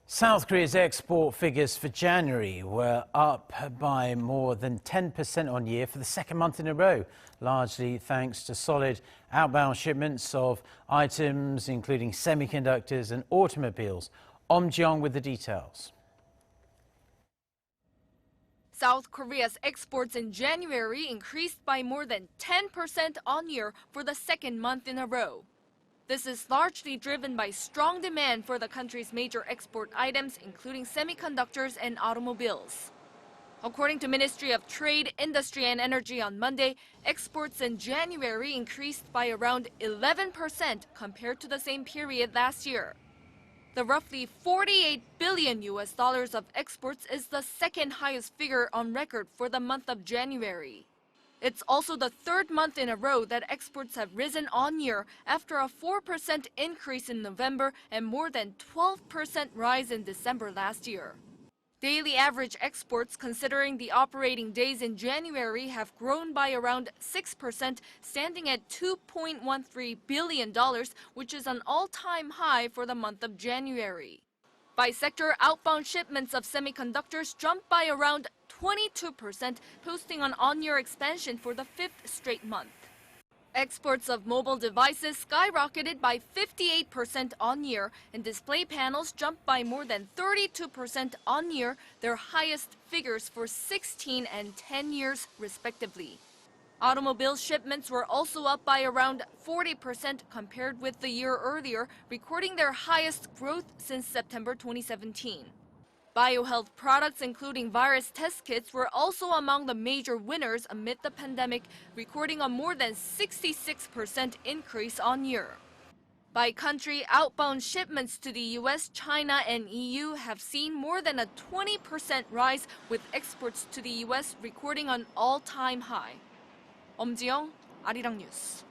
South Korea's export figures for January were up by more than 10% on year for the second month in a row, largely thanks to solid outbound shipments of items including semiconductors and automobiles. Om Jeong with the details. South Korea's exports in January increased by more than 10% on year for the second month in a row. This is largely driven by strong demand for the country's major export items, including semiconductors and automobiles. According to Ministry of Trade, Industry and Energy on Monday, exports in January increased by around 11% compared to the same period last year. The roughly $48 billion of exports is the second highest figure on record for the month of January. It's also the third month in a row that exports have risen on year after a 4% increase in November and more than 12% rise in December last year. Daily average exports, considering the operating days in January, have grown by around 6%, standing at $2.13 billion, which is an all-time high for the month of January. By sector, outbound shipments of semiconductors jumped by around 22%, posting an on-year expansion for the fifth straight month. Exports of mobile devices skyrocketed by 58% on year, and display panels jumped by more than 32% on year, their highest figures for 16 and 10 years, respectively. Automobile shipments were also up by around 40% compared with the year earlier, recording their highest growth since September 2017. Biohealth products, including virus test kits, were also among the major winners amid the pandemic, recording a more than 66% increase on year. By country, outbound shipments to the US, China, and EU have seen more than a 20% rise, with exports to the US recording an all-time high. Om Jeong, Arirang News.